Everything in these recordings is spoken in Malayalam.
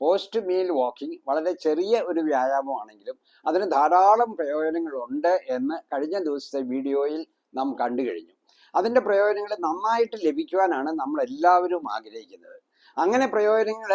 പോസ്റ്റ് മീൽ വാക്കിംഗ് വളരെ ചെറിയ ഒരു വ്യായാമമാണെങ്കിലും അതിന് ധാരാളം പ്രയോജനങ്ങളുണ്ട് എന്ന് കഴിഞ്ഞ ദിവസത്തെ വീഡിയോയിൽ നാം കണ്ടു കഴിഞ്ഞു. അതിൻ്റെ പ്രയോജനങ്ങൾ നന്നായിട്ട് ലഭിക്കുവാനാണ് നമ്മൾ എല്ലാവരും ആഗ്രഹിക്കുന്നത്. അങ്ങനെ പ്രയോജനങ്ങൾ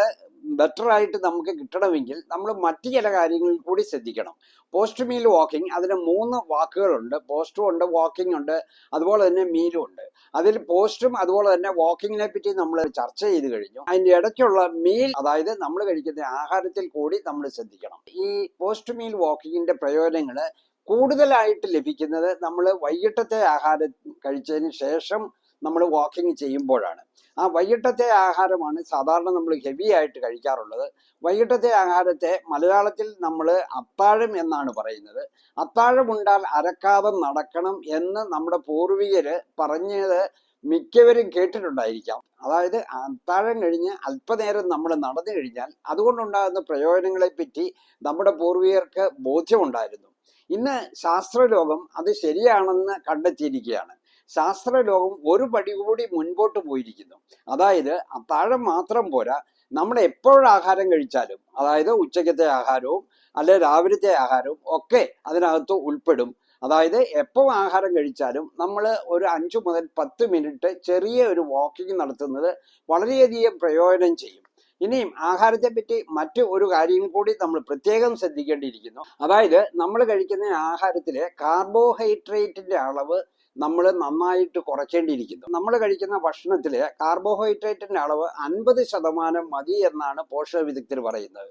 ബെറ്ററായിട്ട് നമുക്ക് കിട്ടണമെങ്കിൽ നമ്മൾ മറ്റു ചില കാര്യങ്ങളിൽ കൂടി ശ്രദ്ധിക്കണം. പോസ്റ്റ് മീൽ വാക്കിംഗ് അതിന് 3 വാക്കുകളുണ്ട്. പോസ്റ്റും ഉണ്ട്, വാക്കിംഗ് ഉണ്ട്, അതുപോലെ തന്നെ മീലും ഉണ്ട്. അതിൽ പോസ്റ്റും അതുപോലെ തന്നെ വാക്കിങ്ങിനെ പറ്റി നമ്മൾ ചർച്ച ചെയ്ത് കഴിഞ്ഞു. അതിൻ്റെ ഇടയ്ക്കുള്ള മീൽ, അതായത് നമ്മൾ കഴിക്കുന്ന ആഹാരത്തിൽ കൂടി നമ്മൾ ശ്രദ്ധിക്കണം. ഈ പോസ്റ്റ് മീൽ വാക്കിങ്ങിന്റെ പ്രയോജനങ്ങൾ കൂടുതലായിട്ട് ലഭിക്കുന്നത് നമ്മൾ വൈകിട്ടത്തെ ആഹാരം കഴിച്ചതിന് ശേഷം നമ്മൾ വാക്കിംഗ് ചെയ്യുമ്പോഴാണ്. ആ വൈകിട്ടത്തെ ആഹാരമാണ് സാധാരണ നമ്മൾ ഹെവി ആയിട്ട് കഴിക്കാറുള്ളത്. വൈകിട്ടത്തെ ആഹാരത്തെ മലയാളത്തിൽ നമ്മൾ അത്താഴം എന്നാണ് പറയുന്നത്. അത്താഴം ഉണ്ടാൽ അരക്കാതെ നടക്കണം എന്ന് നമ്മുടെ പൂർവികര് പറഞ്ഞത് മിക്കവരും കേട്ടിട്ടുണ്ടായിരിക്കാം. അതായത് അത്താഴം കഴിഞ്ഞ് അല്പനേരം നമ്മൾ നടന്നു കഴിഞ്ഞാൽ അതുകൊണ്ടുണ്ടാകുന്ന പ്രയോജനങ്ങളെ പറ്റി നമ്മുടെ പൂർവികർക്ക് ബോധ്യമുണ്ടായിരുന്നു. ഇന്ന് ശാസ്ത്രലോകം അത് ശരിയാണെന്ന് കണ്ടെത്തിയിരിക്കുകയാണ്. ശാസ്ത്രലോകം ഒരു പടി കൂടി മുൻപോട്ട് പോയിരിക്കുന്നു. അതായത് അത്താഴം മാത്രം പോരാ, നമ്മൾ എപ്പോഴാഹാരം കഴിച്ചാലും, അതായത് ഉച്ചക്കത്തെ ആഹാരവും അല്ലെ രാവിലത്തെ ആഹാരവും ഒക്കെ അതിനകത്ത് ഉൾപ്പെടും. അതായത് എപ്പോൾ ആഹാരം കഴിച്ചാലും നമ്മൾ ഒരു 5 മുതൽ 10 മിനിറ്റ് ചെറിയ ഒരു വാക്കിംഗ് നടത്തുന്നത് വളരെയധികം പ്രയോജനം ചെയ്യും. ഇനിയും ആഹാരത്തെ പറ്റി മറ്റു ഒരു കാര്യം കൂടി നമ്മൾ പ്രത്യേകം ശ്രദ്ധിക്കേണ്ടിയിരിക്കുന്നു. അതായത് നമ്മൾ കഴിക്കുന്ന ആഹാരത്തിലെ കാർബോഹൈഡ്രേറ്റിന്റെ അളവ് നമ്മൾ നന്നായിട്ട് കുറയ്ക്കേണ്ടിയിരിക്കുന്നു. നമ്മൾ കഴിക്കുന്ന ഭക്ഷണത്തിലെ കാർബോഹൈഡ്രേറ്റിന്റെ അളവ് 50% മതി എന്നാണ് പോഷക വിദഗ്ധർ പറയുന്നത്.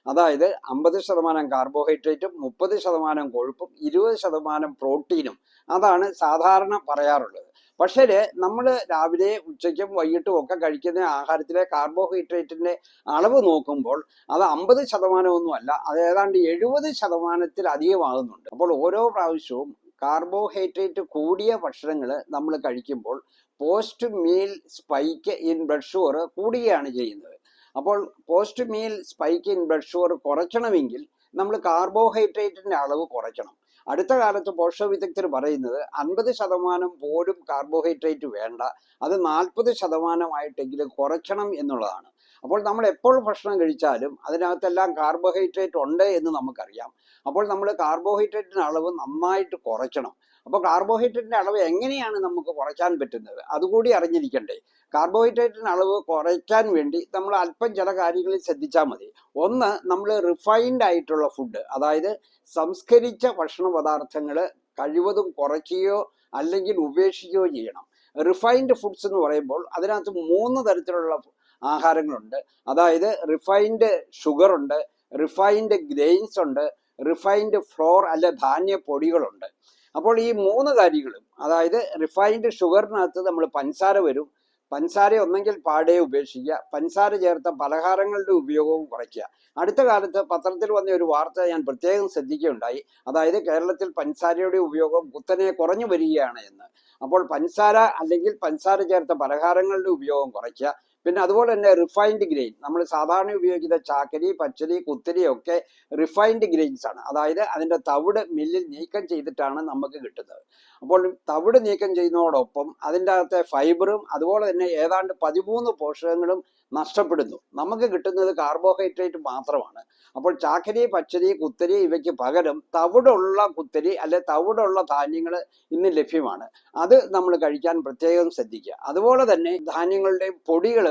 അതായത് 50% കാർബോഹൈഡ്രേറ്റും 30% കൊഴുപ്പും 20% പ്രോട്ടീനും, അതാണ് സാധാരണ പറയാറുള്ളത്. പക്ഷേ നമ്മൾ രാവിലെ ഉച്ചയ്ക്കും വൈകിട്ടും ഒക്കെ കഴിക്കുന്ന ആഹാരത്തിലെ കാർബോഹൈഡ്രേറ്റിന്റെ അളവ് നോക്കുമ്പോൾ അത് 50% ഒന്നും അല്ല, അത് ഏതാണ്ട് 70%-ത്തിലധികമാകുന്നുണ്ട്. അപ്പോൾ ഓരോ പ്രാവശ്യവും കാർബോഹൈഡ്രേറ്റ് കൂടിയ ഭക്ഷണങ്ങൾ നമ്മൾ കഴിക്കുമ്പോൾ post meal spike in blood sugar കൂടുകയാണ് ചെയ്യുന്നത്. അപ്പോൾ post meal spike in blood sugar കുറയ്ക്കണമെങ്കിൽ നമ്മൾ കാർബോഹൈഡ്രേറ്റിന്റെ അളവ് കുറയ്ക്കണം. അടുത്ത കാലത്ത് പോഷക വിദഗ്ധർ പറയുന്നത് 50% പോലും കാർബോഹൈഡ്രേറ്റ് വേണ്ട, അത് 40% കുറയ്ക്കണം എന്നുള്ളതാണ്. അപ്പോൾ നമ്മൾ എപ്പോൾ ഭക്ഷണം കഴിച്ചാലും അതിനകത്തെല്ലാം കാർബോഹൈഡ്രേറ്റ് ഉണ്ട് എന്ന് നമുക്കറിയാം. അപ്പോൾ നമ്മൾ കാർബോഹൈഡ്രേറ്റിന്റെ അളവ് നന്നായിട്ട് കുറയ്ക്കണം. അപ്പോൾ കാർബോഹൈഡ്രേറ്റിന്റെ അളവ് എങ്ങനെയാണ് നമുക്ക് കുറയ്ക്കാൻ പറ്റുന്നത് അതുകൂടി അറിഞ്ഞിരിക്കണ്ടേ. കാർബോഹൈഡ്രേറ്റിന്റെ അളവ് കുറയ്ക്കാൻ വേണ്ടി നമ്മൾ അല്പം ചില കാര്യങ്ങളിൽ ശ്രദ്ധിച്ചാൽ മതി. ഒന്ന്, നമ്മൾ റിഫൈൻഡ് ആയിട്ടുള്ള ഫുഡ്, അതായത് സംസ്കരിച്ച ഭക്ഷണ പദാർത്ഥങ്ങൾ കഴിവതും കുറയ്ക്കുകയോ അല്ലെങ്കിൽ ഉപേക്ഷിക്കുകയോ ചെയ്യണം. റിഫൈൻഡ് ഫുഡ്സ് എന്ന് പറയുമ്പോൾ അതിനകത്ത് 3 തരത്തിലുള്ള ആഹാരങ്ങളുണ്ട്. അതായത് റിഫൈൻഡ് ഷുഗർ ഉണ്ട്, റിഫൈൻഡ് ഗ്രെയിൻസ് ഉണ്ട്, റിഫൈൻഡ് ഫ്ലോർ അല്ലെ ധാന്യ പൊടികളുണ്ട്. അപ്പോൾ ഈ 3 കാര്യങ്ങളും, അതായത് റിഫൈൻഡ് ഷുഗറിനകത്ത് നമ്മൾ പഞ്ചസാര വരും. പഞ്ചസാര ഒന്നെങ്കിൽ പാടെ ഉപേക്ഷിക്കുക, പഞ്ചസാര ചേർത്ത പലഹാരങ്ങളുടെ ഉപയോഗവും കുറയ്ക്കുക. അടുത്ത കാലത്ത് പത്രത്തിൽ വന്ന ഒരു വാർത്ത ഞാൻ പ്രത്യേകം ശ്രദ്ധിക്കുകയുണ്ടായി. അതായത് കേരളത്തിൽ പഞ്ചസാരയുടെ ഉപയോഗം കുത്തനെ കുറഞ്ഞു വരികയാണ് എന്ന്. അപ്പോൾ പഞ്ചസാര അല്ലെങ്കിൽ പഞ്ചസാര ചേർത്ത പലഹാരങ്ങളുടെ ഉപയോഗം കുറയ്ക്കുക. പിന്നെ അതുപോലെ തന്നെ റിഫൈൻഡ് ഗ്രെയിൻ, നമ്മൾ സാധാരണ ഉപയോഗിക്കുന്ന ചാക്കരി, പച്ചരി, കുത്തരി ഒക്കെ റിഫൈൻഡ് ഗ്രെയിൻസ് ആണ്. അതായത് അതിൻ്റെ തവിട് മില്ലിൽ നീക്കം ചെയ്തിട്ടാണ് നമുക്ക് കിട്ടുന്നത്. അപ്പോൾ തവിട് നീക്കം ചെയ്യുന്നതോടൊപ്പം അതിൻ്റെ അകത്തെ ഫൈബറും അതുപോലെ തന്നെ ഏതാണ്ട് 13 പോഷകങ്ങളും നഷ്ടപ്പെടുന്നു. നമുക്ക് കിട്ടുന്നത് കാർബോഹൈഡ്രേറ്റ് മാത്രമാണ്. അപ്പോൾ ചാക്കരി, പച്ചരി, കുത്തരി ഇവയ്ക്ക് പകരം തവിടുള്ള കുത്തരി അല്ലെ തവിടുള്ള ധാന്യങ്ങൾ ഇന്ന് ലഭ്യമാണ്. അത് നമ്മൾ കഴിക്കാൻ പ്രത്യേകം ശ്രദ്ധിക്കുക. അതുപോലെ തന്നെ ധാന്യങ്ങളുടെ പൊടികൾ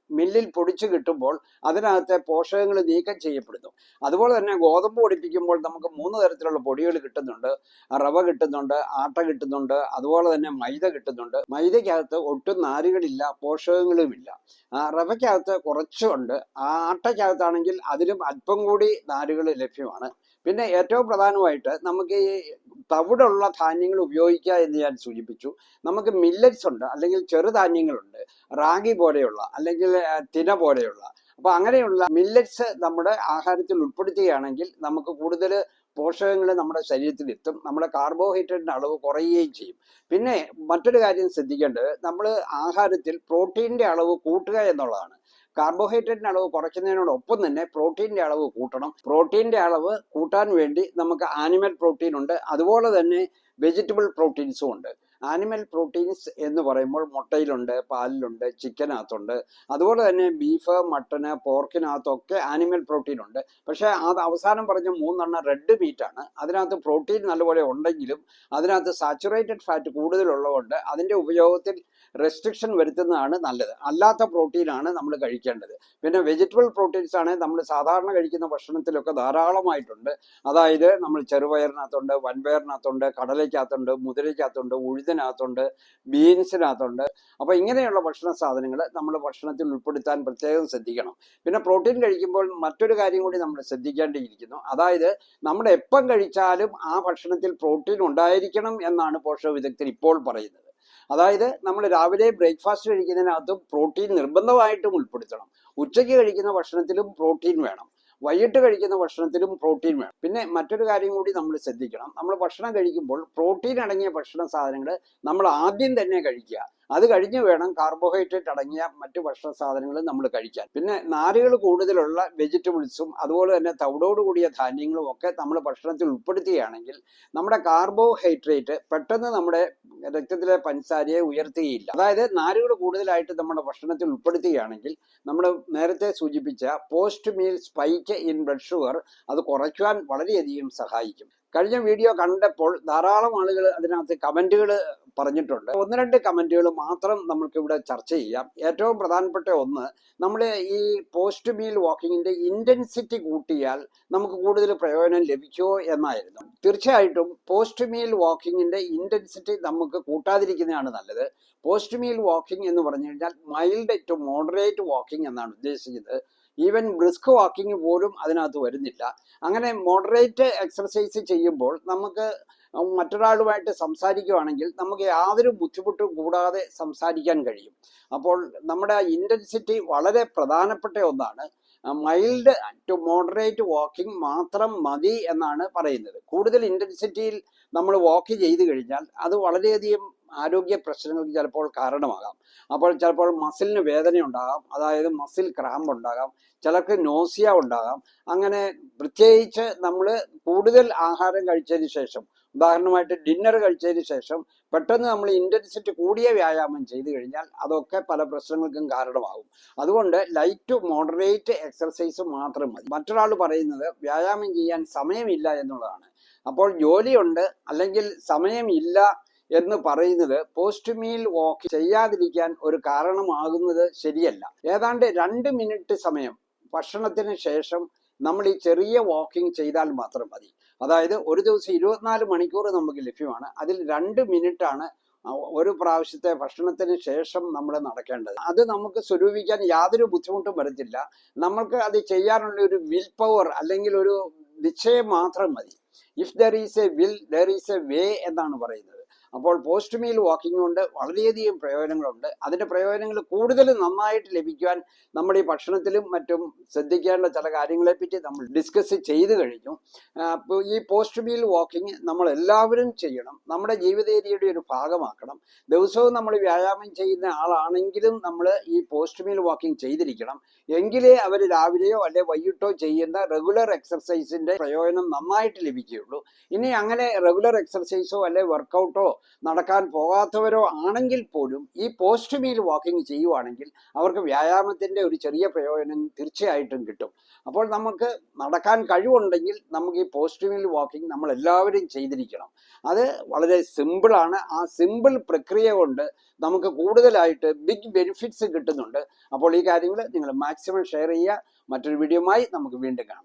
മില്ലിൽ പൊടിച്ചു കിട്ടുമ്പോൾ അതിനകത്തെ പോഷകങ്ങൾ നീക്കം ചെയ്യപ്പെടുന്നു. അതുപോലെ തന്നെ ഗോതമ്പ് പൊടിപ്പിക്കുമ്പോൾ നമുക്ക് 3 തരത്തിലുള്ള പൊടികൾ കിട്ടുന്നുണ്ട്. റവ കിട്ടുന്നുണ്ട്, ആട്ട കിട്ടുന്നുണ്ട്, അതുപോലെ തന്നെ മൈദ കിട്ടുന്നുണ്ട്. മൈദയ്ക്കകത്ത് ഒട്ടും നാരുകളില്ല, പോഷകങ്ങളുമില്ല. റവയ്ക്കകത്ത് കുറച്ചുണ്ട്. ആട്ടയ്ക്കകത്താണെങ്കിൽ അതിലും അല്പം കൂടി നാരുകൾ ലഭ്യമാണ്. പിന്നെ ഏറ്റവും പ്രധാനമായിട്ട് നമുക്ക് ഈ തവിടുള്ള ധാന്യങ്ങൾ ഉപയോഗിക്കുക എന്ന് ഞാൻ സൂചിപ്പിച്ചു. നമുക്ക് മില്ലറ്റ്സ് ഉണ്ട്, അല്ലെങ്കിൽ ചെറുധാന്യങ്ങളുണ്ട്, റാഗി പോലെയുള്ള അല്ലെങ്കിൽ തിന പോലെയുള്ള. അപ്പൊ അങ്ങനെയുള്ള മില്ലറ്റ്സ് നമ്മുടെ ആഹാരത്തിൽ ഉൾപ്പെടുത്തുകയാണെങ്കിൽ നമുക്ക് കൂടുതൽ പോഷകങ്ങൾ നമ്മുടെ ശരീരത്തിൽ എത്തും, നമ്മുടെ കാർബോഹൈഡ്രേറ്റിന്റെ അളവ് കുറയുകയും ചെയ്യും. പിന്നെ മറ്റൊരു കാര്യം ശ്രദ്ധിക്കേണ്ടത്, നമ്മൾ ആഹാരത്തിൽ പ്രോട്ടീനിന്റെ അളവ് കൂട്ടുക എന്നുള്ളതാണ്. കാർബോഹൈഡ്രേറ്റിന്റെ അളവ് കുറയ്ക്കുന്നതിനോടൊപ്പം തന്നെ പ്രോട്ടീനിന്റെ അളവ് കൂട്ടണം. പ്രോട്ടീനിന്റെ അളവ് കൂട്ടാൻ വേണ്ടി നമുക്ക് ആനിമൽ പ്രോട്ടീൻ ഉണ്ട്, അതുപോലെ തന്നെ വെജിറ്റബിൾ പ്രോട്ടീൻസും ഉണ്ട്. ആനിമൽ പ്രോട്ടീൻസ് എന്ന് പറയുമ്പോൾ മുട്ടയിലുണ്ട്, പാലിലുണ്ട്, ചിക്കനകത്തുണ്ട്, അതുപോലെ തന്നെ ബീഫ്, മട്ടന്, പോർക്കിനകത്തൊക്കെ ആനിമൽ പ്രോട്ടീൻ ഉണ്ട്. പക്ഷേ അത് അവസാനം പറഞ്ഞ 3 റെഡ് മീറ്റാണ്. അതിനകത്ത് പ്രോട്ടീൻ നല്ലപോലെ ഉണ്ടെങ്കിലും അതിനകത്ത് സാച്ചുറേറ്റഡ് ഫാറ്റ് കൂടുതലുള്ളതുകൊണ്ട് അതിൻ്റെ ഉപയോഗത്തിൽ റെസ്ട്രിക്ഷൻ വരുത്തുന്നതാണ് നല്ലത്. അല്ലാത്ത പ്രോട്ടീനാണ് നമ്മൾ കഴിക്കേണ്ടത്. പിന്നെ വെജിറ്റബിൾ പ്രോട്ടീൻസ് ആണ് നമ്മൾ സാധാരണ കഴിക്കുന്ന ഭക്ഷണത്തിലൊക്കെ ധാരാളമായിട്ടുണ്ട്. അതായത് നമ്മൾ ചെറുപയറിനകത്തുണ്ട്, വൻപയറിനകത്തുണ്ട്, കടലയ്ക്കകത്തുണ്ട്, മുതിരയ്ക്കകത്തുണ്ട്, ഉഴുതിനകത്തുണ്ട്, ബീൻസിനകത്തുണ്ട്. അപ്പോൾ ഇങ്ങനെയുള്ള ഭക്ഷണ സാധനങ്ങൾ നമ്മൾ ഭക്ഷണത്തിൽ ഉൾപ്പെടുത്താൻ പ്രത്യേകം ശ്രദ്ധിക്കണം. പിന്നെ പ്രോട്ടീൻ കഴിക്കുമ്പോൾ മറ്റൊരു കാര്യം കൂടി നമ്മൾ ശ്രദ്ധിക്കേണ്ടിയിരിക്കുന്നു. അതായത് നമ്മൾ എപ്പം കഴിച്ചാലും ആ ഭക്ഷണത്തിൽ പ്രോട്ടീൻ ഉണ്ടായിരിക്കണം എന്നാണ് പോഷക വിദഗ്ധർ ഇപ്പോൾ പറയുന്നത്. അതായത് നമ്മൾ രാവിലെ ബ്രേക്ക്ഫാസ്റ്റ് കഴിക്കുന്നതിനകത്തും പ്രോട്ടീൻ നിർബന്ധമായിട്ടും ഉൾപ്പെടുത്തണം. ഉച്ചയ്ക്ക് കഴിക്കുന്ന ഭക്ഷണത്തിലും പ്രോട്ടീൻ വേണം. വൈകിട്ട് കഴിക്കുന്ന ഭക്ഷണത്തിലും പ്രോട്ടീൻ വേണം. പിന്നെ മറ്റൊരു കാര്യം കൂടി നമ്മൾ ശ്രദ്ധിക്കണം. നമ്മൾ ഭക്ഷണം കഴിക്കുമ്പോൾ പ്രോട്ടീൻ അടങ്ങിയ ഭക്ഷണ സാധനങ്ങൾ നമ്മൾ ആദ്യം തന്നെ കഴിക്കുക. അത് കഴിഞ്ഞ് വേണം കാർബോഹൈഡ്രേറ്റ് അടങ്ങിയ മറ്റു ഭക്ഷണ സാധനങ്ങൾ നമ്മൾ കഴിക്കാൻ. പിന്നെ നാരുകൾ കൂടുതലുള്ള വെജിറ്റബിൾസും അതുപോലെ തന്നെ തവിടോട് കൂടിയ ധാന്യങ്ങളും ഒക്കെ നമ്മൾ ഭക്ഷണത്തിൽ ഉൾപ്പെടുത്തുകയാണെങ്കിൽ നമ്മുടെ കാർബോഹൈഡ്രേറ്റ് പെട്ടെന്ന് നമ്മുടെ രക്തത്തിലെ പഞ്ചസാരയെ ഉയർത്തുകയില്ല. അതായത് നാരുകൾ കൂടുതലായിട്ട് നമ്മുടെ ഭക്ഷണത്തിൽ ഉൾപ്പെടുത്തുകയാണെങ്കിൽ നമ്മൾ നേരത്തെ സൂചിപ്പിച്ച post meal spike in blood sugar അത് കുറയ്ക്കുവാൻ വളരെയധികം സഹായിക്കും. കഴിഞ്ഞ വീഡിയോ കണ്ടപ്പോൾ ധാരാളം ആളുകൾ അതിനകത്ത് കമന്റുകൾ പറഞ്ഞിട്ടുണ്ട്. 1-2 കമന്റുകൾ മാത്രം നമുക്ക് ഇവിടെ ചർച്ച ചെയ്യാം. ഏറ്റവും പ്രധാനപ്പെട്ട ഒന്ന്, നമ്മൾ ഈ പോസ്റ്റ് മീൽ വാക്കിങ്ങിന്റെ ഇന്റൻസിറ്റി കൂട്ടിയാൽ നമുക്ക് കൂടുതൽ പ്രയോജനം ലഭിക്കുമോ എന്നായിരുന്നു. തീർച്ചയായിട്ടും പോസ്റ്റ് മീൽ വാക്കിങ്ങിന്റെ ഇന്റൻസിറ്റി നമുക്ക് കൂട്ടാതിരിക്കുന്നതാണ് നല്ലത്. പോസ്റ്റ് മീൽ വാക്കിംഗ് എന്ന് പറഞ്ഞു കഴിഞ്ഞാൽ മൈൽഡ് ടു മോഡറേറ്റ് വാക്കിംഗ് എന്നാണ് ഉദ്ദേശിക്കുന്നത്. ഈവൻ ബ്രിസ്ക് വാക്കിംഗ് പോലും അതിനകത്ത് വരുന്നില്ല. അങ്ങനെ മോഡറേറ്റ് എക്സർസൈസ് ചെയ്യുമ്പോൾ നമുക്ക് മറ്റൊരാളുമായിട്ട് സംസാരിക്കുകയാണെങ്കിൽ നമുക്ക് യാതൊരു ബുദ്ധിമുട്ടും കൂടാതെ സംസാരിക്കാൻ കഴിയും. അപ്പോൾ നമ്മുടെ ഇന്റൻസിറ്റി വളരെ പ്രധാനപ്പെട്ട ഒന്നാണ്. മൈൽഡ് ടു മോഡറേറ്റ് വാക്കിംഗ് മാത്രം മതി എന്നാണ് പറയുന്നത്. കൂടുതൽ ഇന്റൻസിറ്റിയിൽ നമ്മൾ വാക്ക് ചെയ്ത് കഴിഞ്ഞാൽ അത് വളരെയധികം ആരോഗ്യ പ്രശ്നങ്ങൾക്ക് ചിലപ്പോൾ കാരണമാകാം. അപ്പോൾ ചിലപ്പോൾ മസിലിന് വേദന ഉണ്ടാകാം, അതായത് മസിൽ ക്രാമ്പ് ഉണ്ടാകാം, ചിലർക്ക് നോസിയ ഉണ്ടാകാം. അങ്ങനെ പ്രത്യേകിച്ച് നമ്മൾ കൂടുതൽ ആഹാരം കഴിച്ചതിന് ശേഷം, ഉദാഹരണമായിട്ട് ഡിന്നർ കഴിച്ചതിന് ശേഷം പെട്ടെന്ന് നമ്മൾ ഇന്റൻസിറ്റി കൂടിയ വ്യായാമം ചെയ്തു കഴിഞ്ഞാൽ അതൊക്കെ പല പ്രശ്നങ്ങൾക്കും കാരണമാകും. അതുകൊണ്ട് ലൈറ്റ് ടു മോഡറേറ്റ് എക്സർസൈസ് മാത്രം മതി. മറ്റൊരാൾ പറയുന്നത് വ്യായാമം ചെയ്യാൻ സമയമില്ല എന്നുള്ളതാണ്. അപ്പോൾ ജോലിയുണ്ട് അല്ലെങ്കിൽ സമയമില്ല എന്ന് പറയുന്നത് പോസ്റ്റ് മീൽ വാക്ക് ചെയ്യാതിരിക്കാൻ ഒരു കാരണമാകുന്നത് ശരിയല്ല. ഏതാണ്ട് 2 മിനിറ്റ് സമയം ഭക്ഷണത്തിന് ശേഷം നമ്മൾ ഈ ചെറിയ വാക്കിംഗ് ചെയ്താൽ മാത്രം മതി. അതായത് ഒരു ദിവസം 24 മണിക്കൂർ നമുക്ക് ലഭ്യമാണ്. അതിൽ 2 മിനിറ്റാണ് ഒരു പ്രാവശ്യത്തെ ഭക്ഷണത്തിന് ശേഷം നമ്മൾ നടക്കേണ്ടത്. അത് നമുക്ക് സ്വരൂപിക്കാൻ യാതൊരു ബുദ്ധിമുട്ടും വരത്തില്ല. നമ്മൾക്ക് അത് ചെയ്യാനുള്ള ഒരു വിൽ പവർ അല്ലെങ്കിൽ ഒരു നിശ്ചയം മാത്രം മതി. If there is A will there is a way എന്നാണ് പറയുന്നത്. അപ്പോൾ പോസ്റ്റ് മീൽ വാക്കിംഗ് കൊണ്ട് വളരെയധികം പ്രയോജനങ്ങളുണ്ട്. അതിൻ്റെ പ്രയോജനങ്ങൾ കൂടുതൽ നന്നായിട്ട് ലഭിക്കുവാൻ നമ്മൾ ഈ ഭക്ഷണത്തിലും മറ്റും ശ്രദ്ധിക്കേണ്ട ചില കാര്യങ്ങളെപ്പറ്റി നമ്മൾ ഡിസ്കസ് ചെയ്ത് കഴിഞ്ഞു. അപ്പോൾ ഈ പോസ്റ്റ് മീൽ വാക്കിംഗ് നമ്മൾ എല്ലാവരും ചെയ്യണം, നമ്മുടെ ജീവിതചര്യയുടെ ഒരു ഭാഗമാക്കണം. ദിവസവും നമ്മൾ വ്യായാമം ചെയ്യുന്ന ആളാണെങ്കിലും നമ്മൾ ഈ പോസ്റ്റ് മീൽ വാക്കിംഗ് ചെയ്തിരിക്കണം. എങ്കിലേ അവർ രാവിലെയോ അല്ലെ വൈകിട്ടോ ചെയ്യുന്ന റെഗുലർ എക്സർസൈസിൻ്റെ പ്രയോജനം നന്നായിട്ട് ലഭിക്കുകയുള്ളൂ. ഇനി അങ്ങനെ റെഗുലർ എക്സർസൈസോ അല്ലെ വർക്കൗട്ടോ നടക്കാൻ പോകാത്തവരോ ആണെങ്കിൽ പോലും ഈ പോസ്റ്റ് മീൽ വാക്കിംഗ് ചെയ്യുവാണെങ്കിൽ അവർക്ക് വ്യായാമത്തിൻ്റെ ഒരു ചെറിയ പ്രയോജനം തീർച്ചയായിട്ടും കിട്ടും. അപ്പോൾ നമുക്ക് നടക്കാൻ കഴിവുണ്ടെങ്കിൽ നമുക്ക് ഈ പോസ്റ്റ് മീൽ വാക്കിംഗ് നമ്മൾ എല്ലാവരും ചെയ്തിരിക്കണം. അത് വളരെ സിമ്പിളാണ്. ആ സിമ്പിൾ പ്രക്രിയ കൊണ്ട് നമുക്ക് കൂടുതലായിട്ട് ബിഗ് ബെനിഫിറ്റ്സ് കിട്ടുന്നുണ്ട്. അപ്പോൾ ഈ കാര്യങ്ങൾ നിങ്ങൾ മാക്സിമം ഷെയർ ചെയ്യുക. മറ്റൊരു വീഡിയോയുമായി നമുക്ക് വീണ്ടും കാണാം.